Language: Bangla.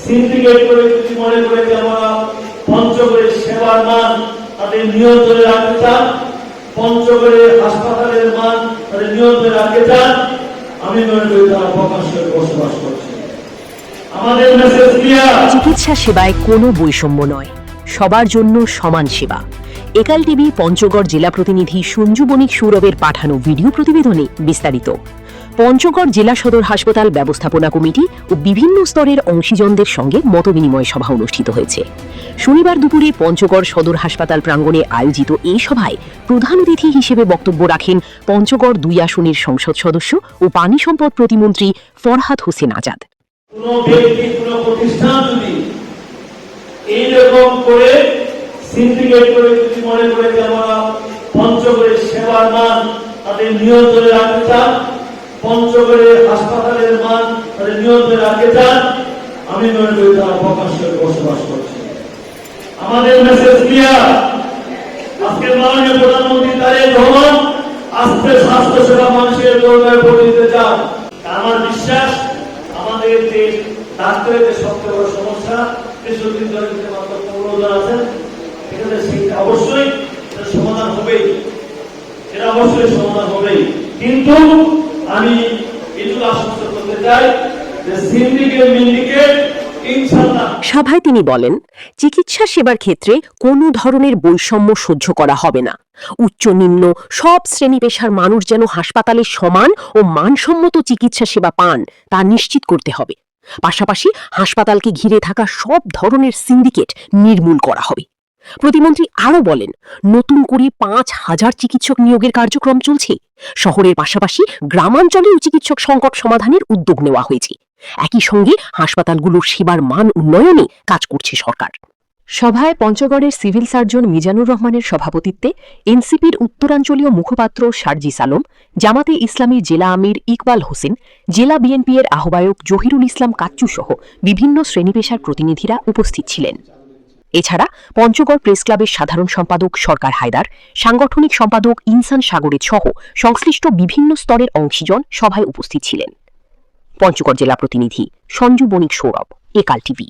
সিন্ডিকেট করে যদি মনে করে যে আমরা পঞ্চগড়ের সেবার মান তাদের নিয়ন্ত্রণে রাখতে চান, পঞ্চগড়ের হাসপাতালের মান তাদের নিয়ন্ত্রণে রাখতে চান, আমি মনে করি তারা প্রকাশ্যে বসবাস করছে। আমাদের মেসেজ ক্লিয়ার। চিকিৎসা সেবায় কোনো বৈষম্য নয়, সবার জন্য সমান সেবা। একাল টিভি পঞ্চগড় জেলা প্রতিনিধি সঞ্জু বণিক সৌরভের পাঠানো ভিডিও প্রতিবেদনে বিস্তারিত। পঞ্চগড় জেলা সদর হাসপাতাল ব্যবস্থাপনা কমিটি ও বিভিন্ন স্তরের অংশীজনদের সঙ্গে মতবিনিময় সভা অনুষ্ঠিত হয়েছে। শনিবার দুপুরে পঞ্চগড় সদর হাসপাতাল প্রাঙ্গণে আয়োজিত এই সভায় প্রধান অতিথি হিসেবে বক্তব্য রাখেন পঞ্চগড় ২ আসনের সংসদ সদস্য ও পানি সম্পদ প্রতিমন্ত্রী ফরহাদ হোসেন আজাদ। কোনো ব্যক্তি কোনো প্রতিষ্ঠান যদি এইরকম করে সিন্ডিকেট করে যদি মনে করে যে আমরা পঞ্চগড়ের সেবার মান তাদের নিয়ন্ত্রণে রাখতে চান, পঞ্চগড়ের হাসপাতালের মান তাদের নিয়ন্ত্রণে রাখতে চান, আমি মনে করি তারা প্রকাশ্যে বসবাস করছে। আমাদের মেসেজ ক্লিয়ার। আজকের মাননীয় প্রধানমন্ত্রী তারেক রহমান আজকে স্বাস্থ্য সেবা মানুষের দরকারে পৌঁছে দিতে চান। আমার বিশ্বাস আমাদের যে ডাক্তারের যে সবচেয়ে বড় সমস্যা, ৬৩ দিন ধরে মাত্র ১৫ জন আছেন, এখানে অবশ্যই সমাধান হবেই, এটা অবশ্যই সমাধান হবেই। কিন্তু আমি এটুকু আশ্বস্ত করতে চাই যে সিন্ডিকেট ইনশাআল্লাহ। সভায় তিনি বলেন, চিকিৎসা সেবার ক্ষেত্রে কোনো ধরনের বৈষম্য সহ্য করা হবে না। উচ্চ নিম্ন সব শ্রেণী পেশার মানুষ যেন হাসপাতালে সমান ও মানসম্মত চিকিৎসা সেবা পান তা নিশ্চিত করতে হবে। পাশাপাশি হাসপাতালকে ঘিরে থাকা সব ধরনের সিন্ডিকেট নির্মূল করা হবে। প্রতিমন্ত্রী আরও বলেন, নতুন করে ৫,০০০ চিকিৎসক নিয়োগের কার্যক্রম চলছে। শহরের পাশাপাশি গ্রামাঞ্চলেও চিকিৎসক সংকট সমাধানের উদ্যোগ নেওয়া হয়েছে। একই সঙ্গে হাসপাতালগুলোর সেবার মান উন্নয়নে কাজ করছে সরকার। সভায় পঞ্চগড়ের সিভিল সার্জন মিজানুর রহমানের সভাপতিত্বে এনসিপির উত্তরাঞ্চলীয় মুখপাত্র সার্জিস আলম, জামাতে ইসলামীর জেলা আমির ইকবাল হোসেন, জেলা বিএনপির আহ্বায়ক জহিরুল ইসলাম কাচ্চু সহ বিভিন্ন শ্রেণীপেশার প্রতিনিধিরা উপস্থিত ছিলেন। এছাড়া পঞ্চগড় প্রেস ক্লাবের সাধারণ সম্পাদক সরকার হায়দার, সাংগঠনিক সম্পাদক ইনসান সাগরেদ সহ সংশ্লিষ্ট বিভিন্ন স্তরের অংশীজন সভায় উপস্থিত ছিলেন। পঞ্চগড় জেলা প্রতিনিধি সঞ্জু বণিক সৌরভ, একাল টিভি।